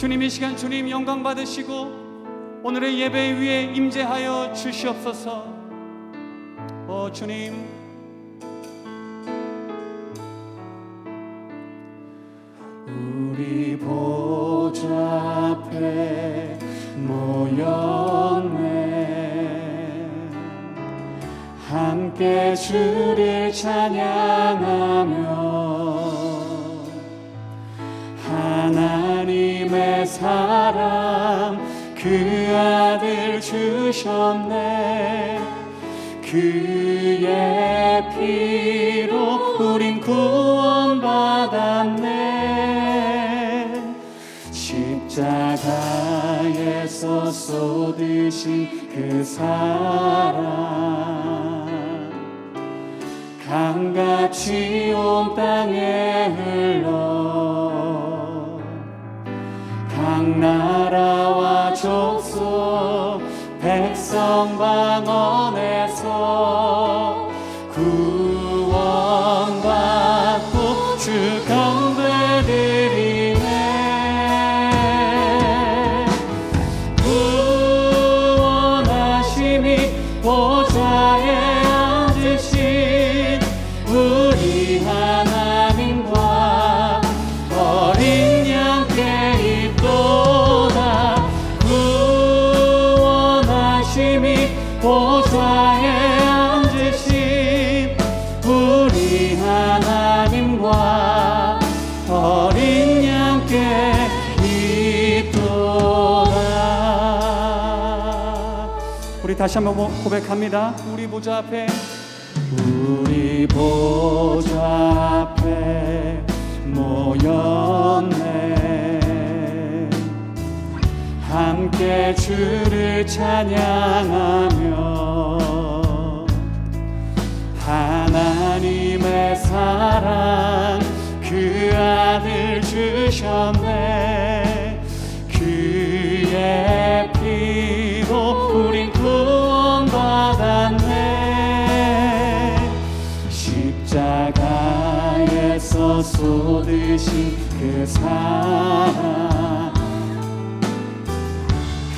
주님, 이 시간 주님 영광 받으시고 오늘의 예배 위에 임재하여 주시옵소서. 주님, 우리 보좌 앞에 모였네. 함께 주를 찬양하며 하나님의 사랑 그 아들 주셨네. 그의 피로 우린 구원받았네. 십자가에서 쏟으신 그 사랑 강같이 온 땅에 흘러 각 나라와 족속 백성 방언에서 구원받고 주 경배드리네. 구원하심이 보좌에 앉으신 우리 하나님과 어린 양께 입도다. 구원하심이 보좌에 앉으신 우리 하나님과 어린 양께 입도다. 우리 다시 한번 고백합니다. 우리 보좌 앞에, 우리 보좌 앞에 모였네. 함께 주를 찬양하며 하나님의 사랑 그 아들 주셨네. 그의 피로 우린 구원받았네. 십자가에서 쏟으신 그 사랑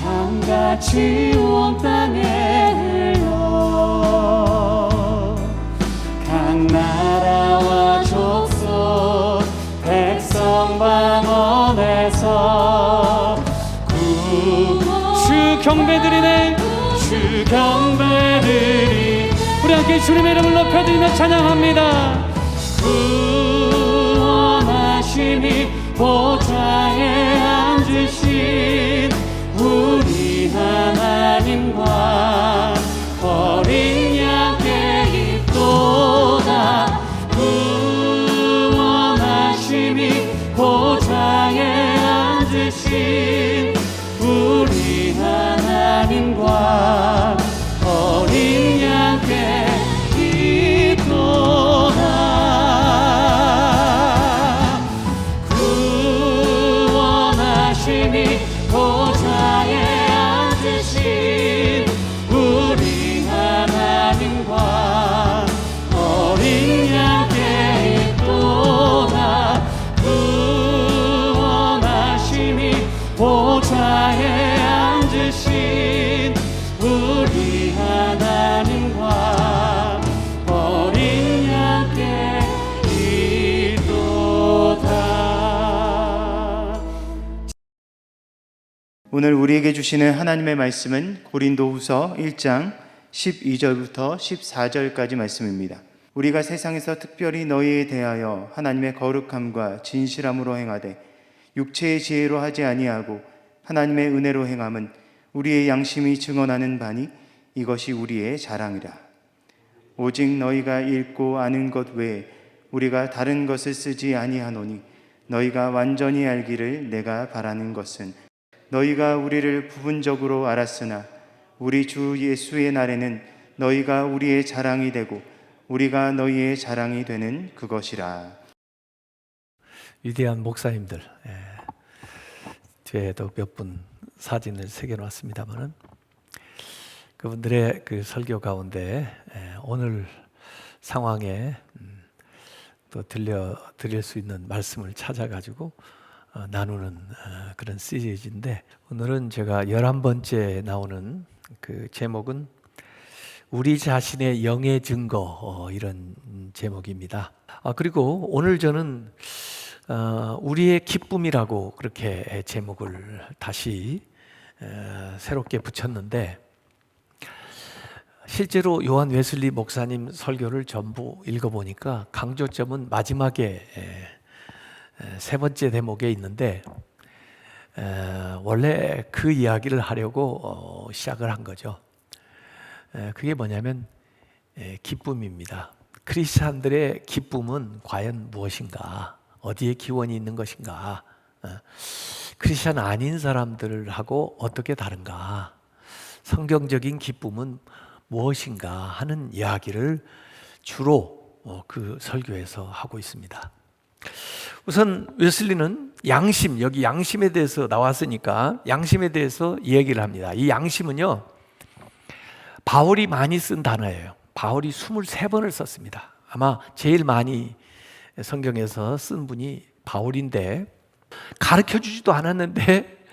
강같이 온 땅에 흘러 각 나라와 족속 백성 방언에서 주 경배드리네. 주 경배드리. 우리 함께 주님의 이름을 높여드리며 찬양합니다. 구원하심이 보좌에 앉으신 우리 하나님과 어린 양께 입도다. 구원하심이 보좌에 앉으신 우리 하나님과 어린 양께 입도다. 구원하심이 보좌에 앉으신 우리 하나님과 어린 양께 입도다. 구원하심이 보좌에 앉으신 우리 하나님과 어린 양께 있도다. 오늘 우리에게 주시는 하나님의 말씀은 고린도후서 1장 12절부터 14절까지 말씀입니다. 우리가 세상에서 특별히 너희에 대하여 하나님의 거룩함과 진실함으로 행하되 육체의 지혜로 하지 아니하고 하나님의 은혜로 행함은 우리의 양심이 증언하는 바니 이것이 우리의 자랑이라. 오직 너희가 읽고 아는 것 외에 우리가 다른 것을 쓰지 아니하노니 너희가 완전히 알기를 내가 바라는 것은 너희가 우리를 부분적으로 알았으나 우리 주 예수의 날에는 너희가 우리의 자랑이 되고 우리가 너희의 자랑이 되는 그것이라. 위대한 목사님들, 뒤에도 몇 분 사진을 새겨놨습니다만은 그분들의 그 설교 가운데 오늘 상황에 또 들려드릴 수 있는 말씀을 찾아가지고 나누는 그런 시리즈인데, 오늘은 제가 11번째 나오는 그 제목은 우리 자신의 영의 증거, 이런 제목입니다. 그리고 오늘 저는 우리의 기쁨이라고 그렇게 제목을 다시 새롭게 붙였는데, 실제로 요한 웨슬리 목사님 설교를 전부 읽어보니까 강조점은 마지막에 세 번째 대목에 있는데, 원래 그 이야기를 하려고 시작을 한 거죠. 그게 뭐냐면 기쁨입니다. 크리스찬들의 기쁨은 과연 무엇인가? 어디에 기원이 있는 것인가? 크리스찬 아닌 사람들하고 어떻게 다른가? 성경적인 기쁨은 무엇인가 하는 이야기를 주로 그 설교에서 하고 있습니다. 우선 웨슬리는 양심, 여기 양심에 대해서 나왔으니까 양심에 대해서 얘기를 합니다. 이 양심은요, 바울이 많이 쓴 단어예요. 바울이 23번을 썼습니다. 아마 제일 많이 성경에서 쓴 분이 바울인데, 가르쳐주지도 않았는데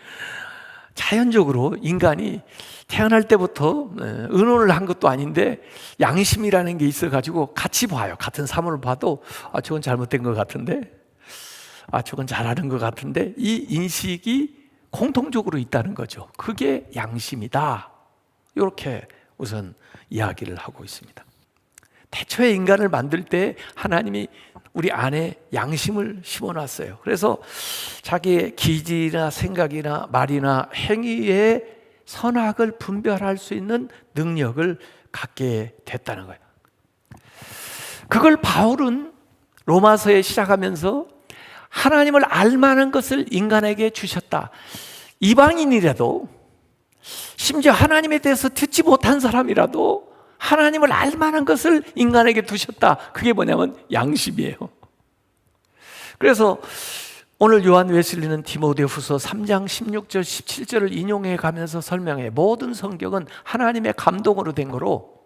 자연적으로 인간이 태어날 때부터 의논을 한 것도 아닌데 양심이라는 게 있어가지고 같이 봐요. 같은 사물을 봐도 저건 잘못된 것 같은데, 저건 잘하는 것 같은데, 이 인식이 공통적으로 있다는 거죠. 그게 양심이다, 이렇게 우선 이야기를 하고 있습니다. 태초에 인간을 만들 때 하나님이 우리 안에 양심을 심어놨어요. 그래서 자기의 기질이나 생각이나 말이나 행위에 선악을 분별할 수 있는 능력을 갖게 됐다는 거예요. 그걸 바울은 로마서에 시작하면서 하나님을 알만한 것을 인간에게 주셨다. 이방인이라도, 심지어 하나님에 대해서 듣지 못한 사람이라도 하나님을 알만한 것을 인간에게 두셨다. 그게 뭐냐면 양심이에요. 그래서 오늘 요한 웨슬리는 디모데후서 3장 16절 17절을 인용해 가면서 설명해, 모든 성경은 하나님의 감동으로 된 거로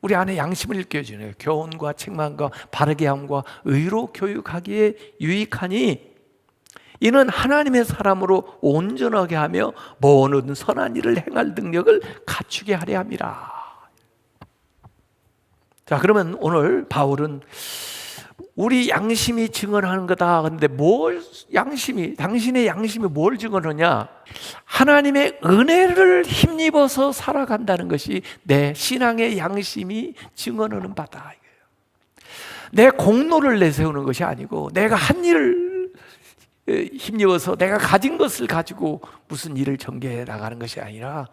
우리 안에 양심을 일깨워주네요. 교훈과 책망과 바르게 함과 의로 교육하기에 유익하니 이는 하나님의 사람으로 온전하게 하며 모든 선한 일을 행할 능력을 갖추게 하려 함이라. 자, 그러면 오늘 바울은 우리 양심이 증언하는 거다. 근데 당신의 양심이 뭘 증언하냐? 하나님의 은혜를 힘입어서 살아간다는 것이 내 신앙의 양심이 증언하는 바다. 내 공로를 내세우는 것이 아니고, 내가 한 일을 힘입어서 내가 가진 것을 가지고 무슨 일을 전개해 나가는 것이 아니라,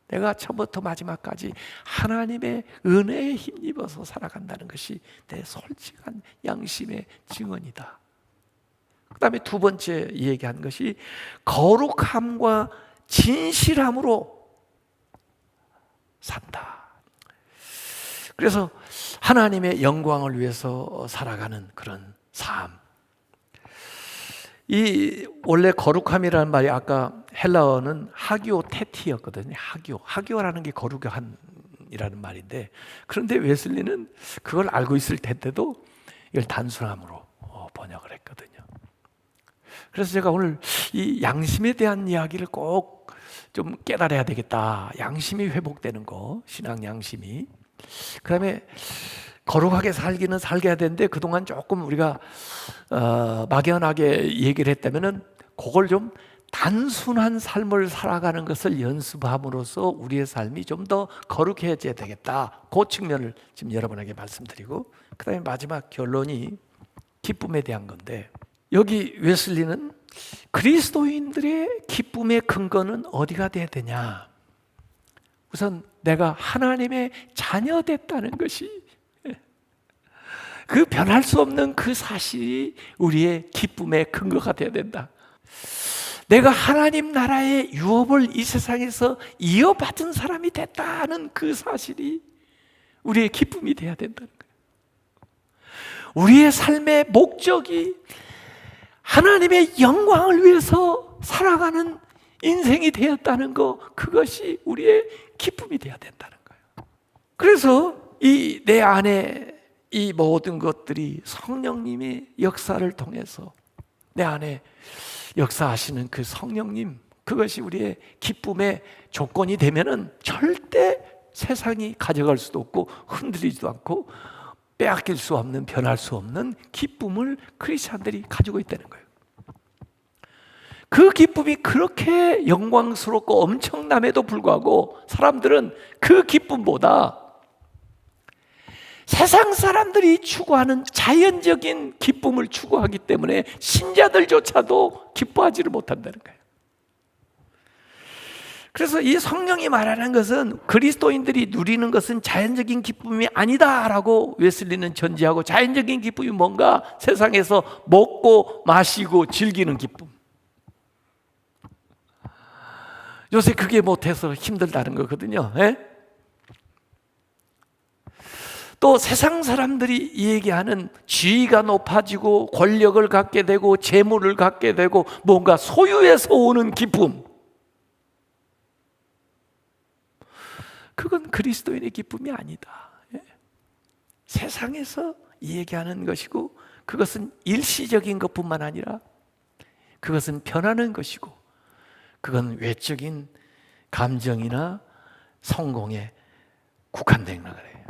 내가 처음부터 마지막까지 하나님의 은혜에 힘입어서 살아간다는 것이 내 솔직한 양심의 증언이다. 그 다음에 두 번째 얘기한 것이 거룩함과 진실함으로 산다. 그래서 하나님의 영광을 위해서 살아가는 그런 삶. 이 원래 거룩함이라는 말이 아까 헬라어는 하기오 테티였거든요. 하기오라는 게 거룩함이라는 말인데, 그런데 웨슬리는 그걸 알고 있을 텐데도 이걸 단순함으로 번역을 했거든요. 그래서 제가 오늘 이 양심에 대한 이야기를 꼭 좀 깨달아야 되겠다. 양심이 회복되는 거, 신앙 양심이. 그 다음에 거룩하게 살기는 살게 되는데, 그동안 조금 우리가 막연하게 얘기를 했다면은 그걸 좀 단순한 삶을 살아가는 것을 연습함으로써 우리의 삶이 좀 더 거룩해져야 되겠다. 그 측면을 지금 여러분에게 말씀드리고, 그 다음에 마지막 결론이 기쁨에 대한 건데, 여기 웨슬리는 그리스도인들의 기쁨의 근거는 어디가 돼야 되냐? 우선 내가 하나님의 자녀 됐다는 것이, 그 변할 수 없는 그 사실이 우리의 기쁨의 근거가 되어야 된다. 내가 하나님 나라의 유업을 이 세상에서 이어받은 사람이 됐다는 그 사실이 우리의 기쁨이 되어야 된다는 거예요. 우리의 삶의 목적이 하나님의 영광을 위해서 살아가는 인생이 되었다는 거, 그것이 우리의 기쁨이 되어야 된다는 거예요. 그래서 이 내 안에 이 모든 것들이 성령님의 역사를 통해서 내 안에 역사하시는 그 성령님, 그것이 우리의 기쁨의 조건이 되면은 절대 세상이 가져갈 수도 없고 흔들리지도 않고 빼앗길 수 없는, 변할 수 없는 기쁨을 크리스찬들이 가지고 있다는 거예요. 그 기쁨이 그렇게 영광스럽고 엄청남에도 불구하고 사람들은 그 기쁨보다 세상 사람들이 추구하는 자연적인 기쁨을 추구하기 때문에 신자들조차도 기뻐하지를 못한다는 거예요. 그래서 이 성령이 말하는 것은 그리스도인들이 누리는 것은 자연적인 기쁨이 아니다라고 웨슬리는 전제하고, 자연적인 기쁨이 뭔가 세상에서 먹고 마시고 즐기는 기쁨. 요새 그게 못해서 힘들다는 거거든요. 또 세상 사람들이 얘기하는 지위가 높아지고 권력을 갖게 되고 재물을 갖게 되고 뭔가 소유에서 오는 기쁨, 그건 그리스도인의 기쁨이 아니다. 세상에서 얘기하는 것이고, 그것은 일시적인 것뿐만 아니라 그것은 변하는 것이고, 그건 외적인 감정이나 성공에 국한된 거예요.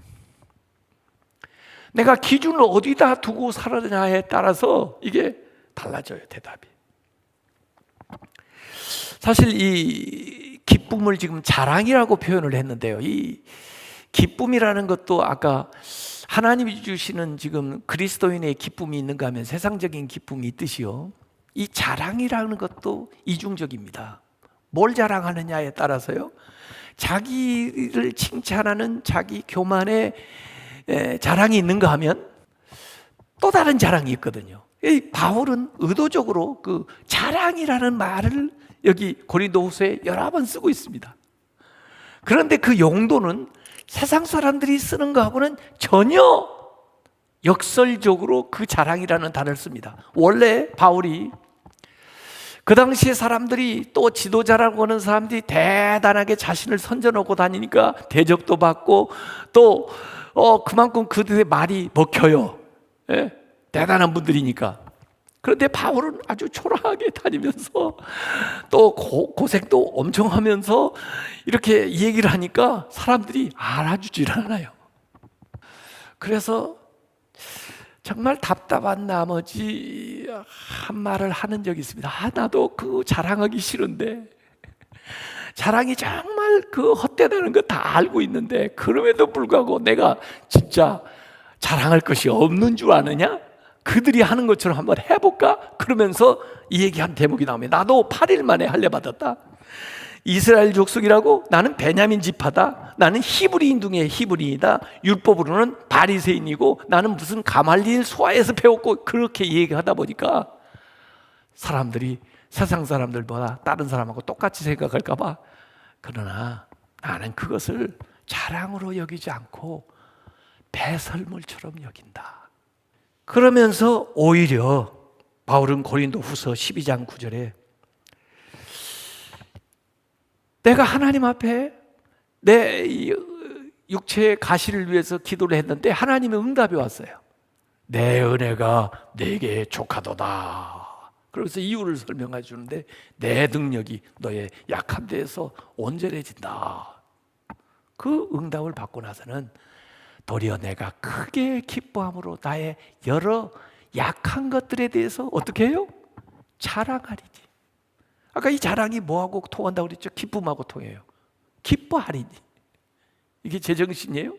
내가 기준을 어디다 두고 살았냐에 따라서 이게 달라져요, 대답이. 사실 이 기쁨을 지금 자랑이라고 표현을 했는데요, 이 기쁨이라는 것도 아까 하나님이 주시는 지금 그리스도인의 기쁨이 있는가 하면 세상적인 기쁨이 있듯이요, 이 자랑이라는 것도 이중적입니다. 뭘 자랑하느냐에 따라서요, 자기를 칭찬하는 자기 교만의 자랑이 있는가 하면 또 다른 자랑이 있거든요. 이 바울은 의도적으로 그 자랑이라는 말을 여기 고린도후서에 여러 번 쓰고 있습니다. 그런데 그 용도는 세상 사람들이 쓰는 거하고는 전혀 역설적으로 그 자랑이라는 단어를 씁니다. 원래 바울이 그 당시에 사람들이, 또 지도자라고 하는 사람들이 대단하게 자신을 선전하고 다니니까 대접도 받고 또 그만큼 그들의 말이 먹혀요. 대단한 분들이니까. 그런데 바울은 아주 초라하게 다니면서 또 고생도 엄청 하면서 이렇게 얘기를 하니까 사람들이 알아주질 않아요. 그래서 정말 답답한 나머지 한 말을 하는 적이 있습니다. 나도 그 자랑하기 싫은데, 자랑이 정말 그 헛되다는 거 다 알고 있는데 그럼에도 불구하고 내가 진짜 자랑할 것이 없는 줄 아느냐? 그들이 하는 것처럼 한번 해볼까? 그러면서 이 얘기한 대목이 나옵니다. 나도 8일 만에 할례 받았다. 이스라엘 족속이라고? 나는 베냐민 지파다. 나는 히브리인 중에 히브리이다. 율법으로는 바리새인이고 나는 무슨 가말리엘 소아에서 배웠고, 그렇게 얘기하다 보니까 사람들이 세상 사람들보다 다른 사람하고 똑같이 생각할까 봐, 그러나 나는 그것을 자랑으로 여기지 않고 배설물처럼 여긴다. 그러면서 오히려 바울은 고린도후서 12장 9절에 내가 하나님 앞에 내 육체의 가시를 위해서 기도를 했는데 하나님의 응답이 왔어요. 내 은혜가 내게 족하도다. 그래서 이유를 설명해 주는데, 내 능력이 너의 약한 데에서 온전해진다. 그 응답을 받고 나서는 도리어 내가 크게 기뻐함으로 나의 여러 약한 것들에 대해서 어떻게 해요? 자랑하리니. 아까 이 자랑이 뭐하고 통한다고 그랬죠? 기쁨하고 통해요. 기뻐하리니. 이게 제정신이에요?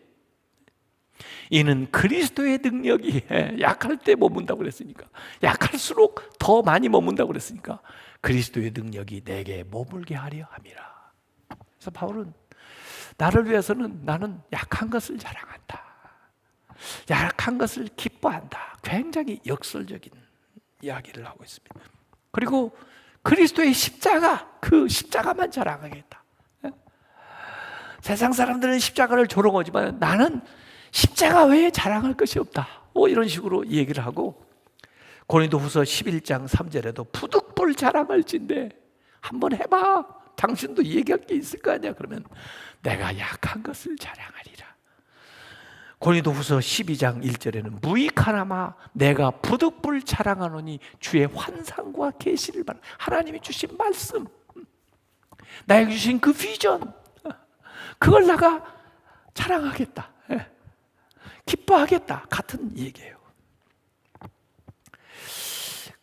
이는 그리스도의 능력이, 약할 때 머문다고 그랬으니까, 약할수록 더 많이 머문다고 그랬으니까 그리스도의 능력이 내게 머물게 하려 함이라. 그래서 바울은 나를 위해서는 나는 약한 것을 자랑한다, 약한 것을 기뻐한다. 굉장히 역설적인 이야기를 하고 있습니다. 그리고 그리스도의 십자가, 그 십자가만 자랑하겠다. 세상 사람들은 십자가를 조롱하지만 나는 십자가 외에 자랑할 것이 없다. 이런 식으로 얘기를 하고, 고린도후서 11장 3절에도 부득불 자랑할진대. 한번 해봐. 당신도 얘기할 게 있을 거 아니야. 그러면 내가 약한 것을 자랑하리라. 고린도후서 12장 1절에는 무익하나마 내가 부득불 자랑하노니 주의 환상과 계시를 받아. 하나님이 주신 말씀, 나에게 주신 그 비전, 그걸 내가 자랑하겠다, 기뻐하겠다, 같은 얘기예요.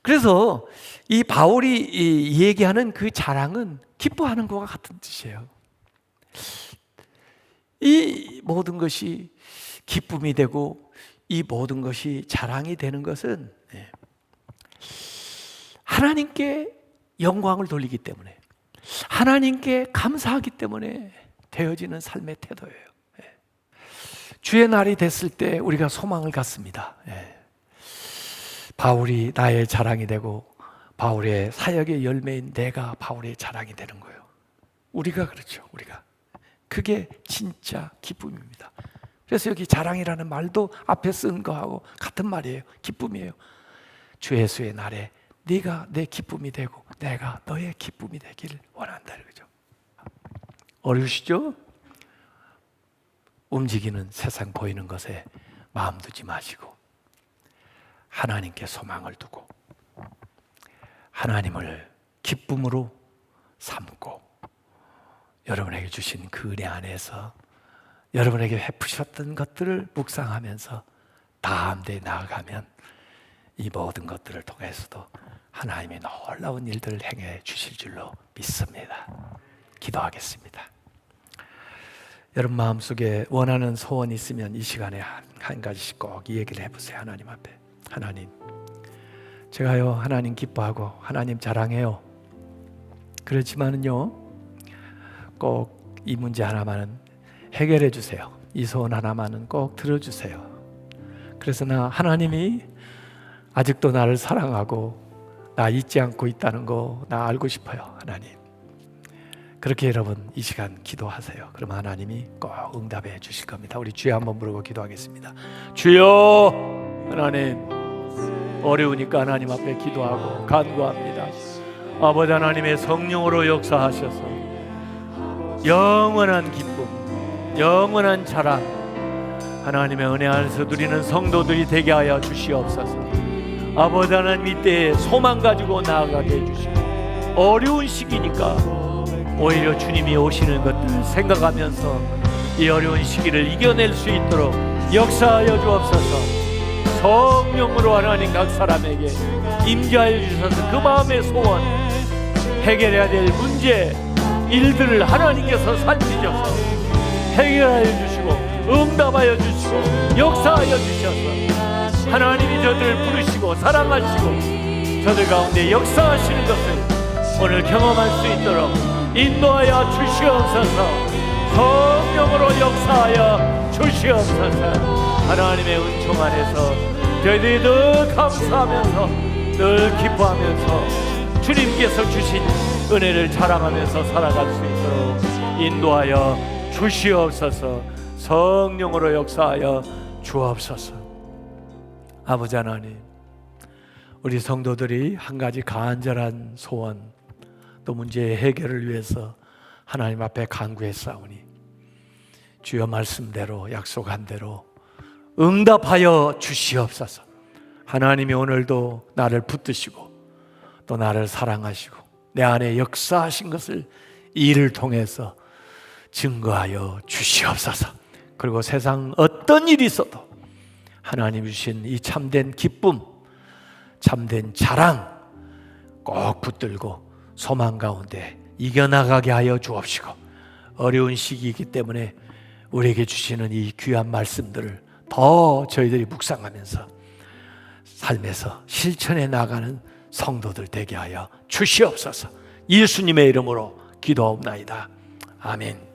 그래서 이 바울이 얘기하는 그 자랑은 기뻐하는 것과 같은 뜻이에요. 이 모든 것이 기쁨이 되고 이 모든 것이 자랑이 되는 것은 하나님께 영광을 돌리기 때문에, 하나님께 감사하기 때문에 되어지는 삶의 태도예요. 주의 날이 됐을 때 우리가 소망을 갖습니다. 바울이 나의 자랑이 되고 바울의 사역의 열매인 내가 바울의 자랑이 되는 거예요. 우리가 그렇죠. 우리가 그게 진짜 기쁨입니다. 그래서 여기 자랑이라는 말도 앞에 쓴 거하고 같은 말이에요. 기쁨이에요. 주 예수의 날에 네가 내 기쁨이 되고 내가 너의 기쁨이 되기를 원한다, 그죠? 어려우시죠? 움직이는 세상 보이는 것에 마음 두지 마시고 하나님께 소망을 두고 하나님을 기쁨으로 삼고 여러분에게 주신 그 은혜 안에서 여러분에게 베푸셨던 것들을 묵상하면서 다음 대에 나아가면 이 모든 것들을 통해서도 하나님이 놀라운 일들을 행해 주실 줄로 믿습니다. 기도하겠습니다. 여러분 마음속에 원하는 소원이 있으면 이 시간에 한 가지씩 꼭 이 얘기를 해보세요. 하나님 앞에. 하나님, 제가요 하나님 기뻐하고 하나님 자랑해요. 그렇지만은요 꼭 이 문제 하나만은 해결해 주세요. 이 소원 하나만은 꼭 들어주세요. 그래서 나 하나님이 아직도 나를 사랑하고 나 잊지 않고 있다는 거 나 알고 싶어요. 하나님, 그렇게 여러분 이 시간 기도하세요. 그럼 하나님이 꼭 응답해 주실 겁니다. 우리 주여 한번 부르고 기도하겠습니다. 주여, 하나님 어려우니까 하나님 앞에 기도하고 간구합니다. 아버지 하나님의 성령으로 역사하셔서 영원한 기쁨, 영원한 자랑 하나님의 은혜 안에서 누리는 성도들이 되게 하여 주시옵소서. 아버지 하나님 이때에 소망 가지고 나아가게 해주시고 어려운 시기니까 오히려 주님이 오시는 것들을 생각하면서 이 어려운 시기를 이겨낼 수 있도록 역사하여 주옵소서. 성령으로 하나님 각 사람에게 임재하여 주셔서 그 마음의 소원, 해결해야 될 문제, 일들을 하나님께서 살피셔서 해결하여 주시고 응답하여 주시고 역사하여 주셔서 하나님이 저들을 부르시고 사랑하시고 저들 가운데 역사하시는 것을 오늘 경험할 수 있도록 인도하여 주시옵소서. 성령으로 역사하여 주시옵소서. 하나님의 은총 안에서 저희들이 늘 감사하면서 늘 기뻐하면서 주님께서 주신 은혜를 자랑하면서 살아갈 수 있도록 인도하여 주시옵소서. 성령으로 역사하여 주옵소서. 아버지 하나님, 우리 성도들이 한 가지 간절한 소원 또 문제의 해결을 위해서 하나님 앞에 간구했사오니 주여 말씀대로 약속한 대로 응답하여 주시옵소서. 하나님이 오늘도 나를 붙드시고 또 나를 사랑하시고 내 안에 역사하신 것을 이 일을 통해서 증거하여 주시옵소서. 그리고 세상 어떤 일이 있어도 하나님 주신 이 참된 기쁨, 참된 자랑 꼭 붙들고 소망 가운데 이겨나가게 하여 주옵시고 어려운 시기이기 때문에 우리에게 주시는 이 귀한 말씀들을 더 저희들이 묵상하면서 삶에서 실천해 나가는 성도들 되게 하여 주시옵소서. 예수님의 이름으로 기도하옵나이다. 아멘.